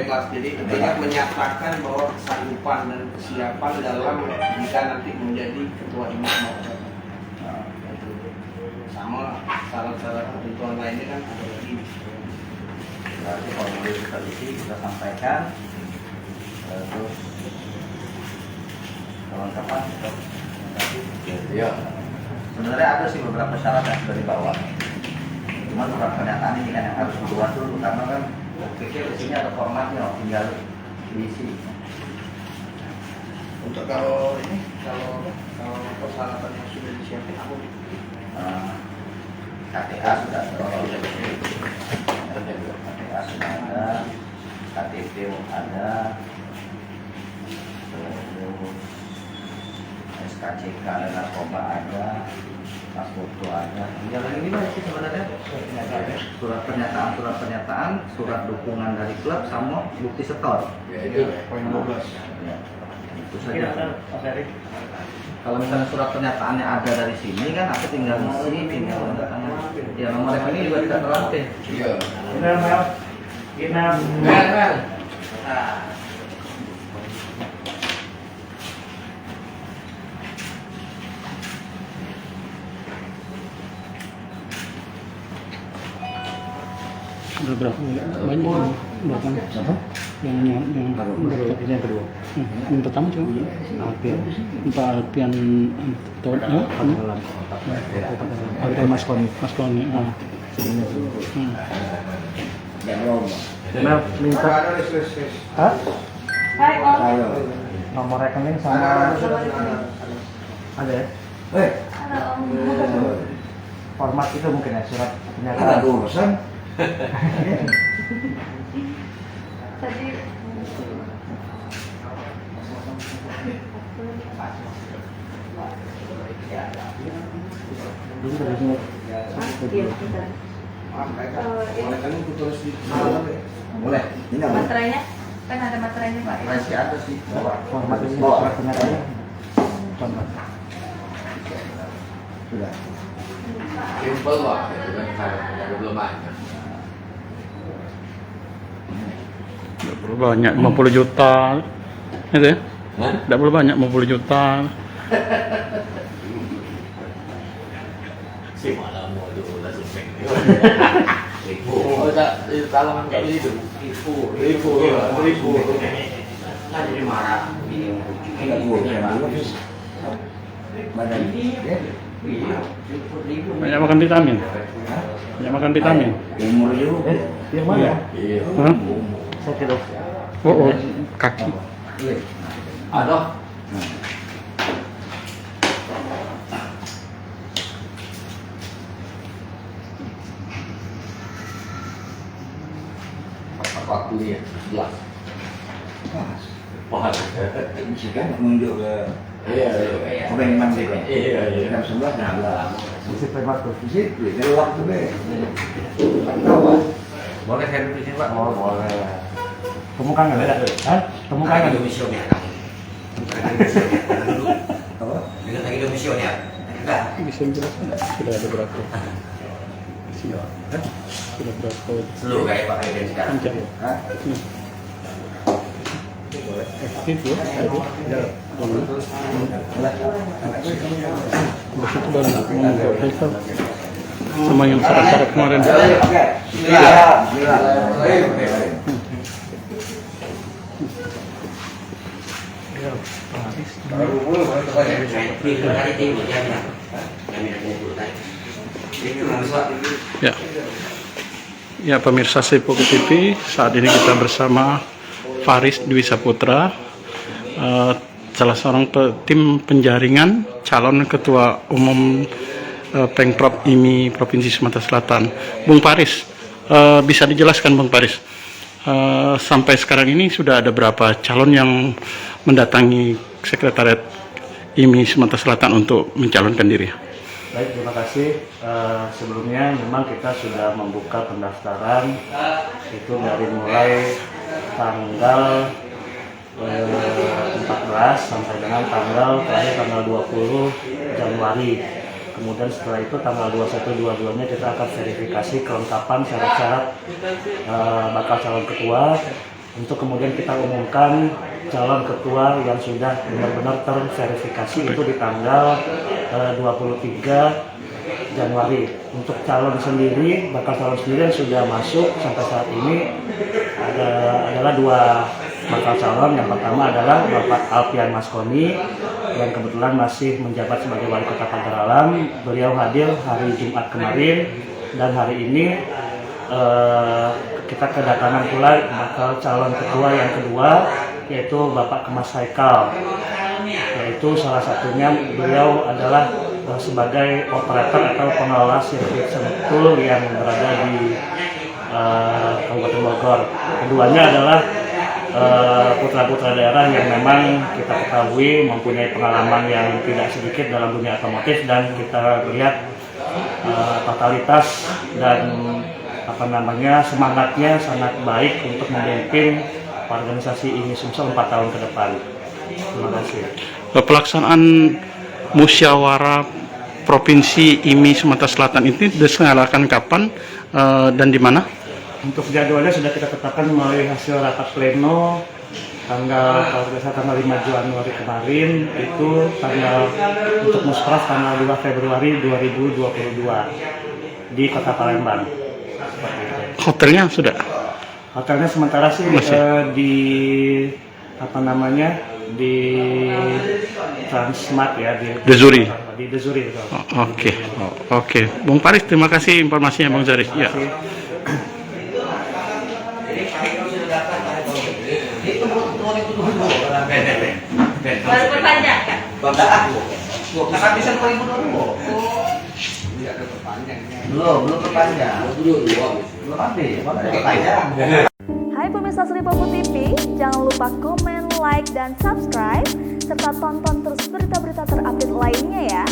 Mas, jadi tidak menyatakan bahwa kesanggupan dan kesiapan dalam jika nanti menjadi ketua IMI sama syarat-syarat ketentuan lainnya kan ada lagi. Berarti formulir kita isi, kita sampaikan, terus kelengkapan. Iya. Sebenarnya ada sih beberapa syarat yang sudah dibawa. Cuma surat pernyataan ini kan yang harus dibuat dulu karena kan pikir di sini ada formatnya, tinggal diisi. Untuk kalau ini kalau persyaratan yang sudah disiapkan aku KTA sudah ada, KTA sudah ada, KTP ada, terus SKCK ada, narkoba ada, pas foto ada. Yang ini banyak sih sebenarnya. Surat pernyataan, surat dukungan dari klub sama bukti setor. Ya, itu poin 12. Ya, itu saja. Kalau misalnya surat pernyataannya ada dari sini kan, aku tinggal isi, tinggal tanda. Ya nomor rekening juga tidak terlatih. iya. Mel. Udah berapa banyak berapa yang kedua yang pertama cuma Alpian Todnya ada Mas Koni Mel minta Hai Om. nomor rekening sama ada ya? Halo Om. Format itu mungkin ya, surat Ada pernyataan. urusan. Tadi iya bentar. Boleh kan aku tulis di malam ya? Boleh. Ini nggak boleh. Materainya kan ada materainya Pak. Masih ada sih. Format ini surat pernyataan. Contoh. Sudah. Simple lah, itu kan ada belum banyak. tidak perlu banyak 50 juta itu ya, tidak perlu banyak 50 juta. Si malam mau dulu lah sempeng. Oh, tak kalau kayak itu. Ribu. Kan jadi marah. Enggak boleh banget. Badan. Banyak makan vitamin. Umur juga. Yang mana? Iya. Hah? Saya tidak. Oh, kaki. Ada. Waktunya 11. Pas. Bisa kan menunjuk ke Iya. Memang sih. Iya. Jam 11 nah. Disiplin waktu. Disiplin, dari waktu deh. Kawan. Boleh saya duduk di sini Pak? Oh boleh. Temukan nggak ada? Hah? Temukan nggak? Domisionya kamu. Apa? Dengan lagi domisionya. Enggak. Bisa menjelaskan sudah ada berapa? Sudah berapa? Seluruh kayak Pak Presiden sekarang. Panjang. Hah? Aktif ya? Besok baru mau Haikal sama yang syarat-syarat kemarin. Oke. Bismillah. Ya, ya pemirsa Sepoku TV, saat ini kita bersama Faris Dwi Saputra, salah seorang tim penjaringan calon ketua umum Pengprov IMI Provinsi Sumatera Selatan. Bung Faris, bisa dijelaskan Bung Faris, sampai sekarang ini sudah ada berapa calon yang mendatangi Sekretariat IMI Sumatera Selatan untuk mencalonkan diri? Baik, terima kasih. Sebelumnya memang kita sudah membuka pendaftaran itu dari mulai tanggal 14 sampai dengan tanggal 20 Januari. Kemudian setelah itu tanggal 21-22-nya kita akan verifikasi kelengkapan syarat-syarat bakal calon ketua. untuk kemudian kita umumkan calon ketua yang sudah benar-benar terverifikasi itu di tanggal 23 Januari. Untuk calon sendiri, bakal calon sendiri yang sudah masuk sampai saat ini adalah 2 bakal calon. Yang pertama adalah Bapak Alfian Maskoni yang kebetulan masih menjabat sebagai Wali Kota Pagar Alam. Beliau hadir hari Jumat kemarin, dan hari ini kita kedatangan pula bakal calon ketua yang kedua, yaitu Bapak Kemas Haikal. Yaitu salah satunya beliau adalah sebagai operator atau pengelola sirkuit Sentul yang berada di Kabupaten Bogor. Keduanya adalah putra-putra daerah yang memang kita ketahui mempunyai pengalaman yang tidak sedikit dalam dunia otomotif, dan kita lihat totalitas dan semangatnya sangat baik untuk memimpin organisasi IMI Sumsel 4 tahun ke depan. Terima kasih. Pelaksanaan musyawarah provinsi IMI Sumatera Selatan ini diselenggarakan kapan dan di mana? Untuk jadwalnya sudah kita tetapkan melalui hasil rapat pleno tanggal 5 Januari kemarin. Itu untuk musyawarah tanggal 2 Februari 2022 di Kota Palembang. Hotelnya sudah? Hotelnya sementara sih di di Transmart ya, di Dezuri. Di Dezuri. Oke. Bung Faris, terima kasih informasinya Bang Zaris. Ya. Baru perpanjang kan? Kan bisa 2022. Tidak ada perpanjangnya. Belum perpanjang. Belum habis. Perpanjang. Hai pemirsa Sri Popo TV, jangan lupa komen, like, dan subscribe, serta tonton terus berita-berita terupdate lainnya ya.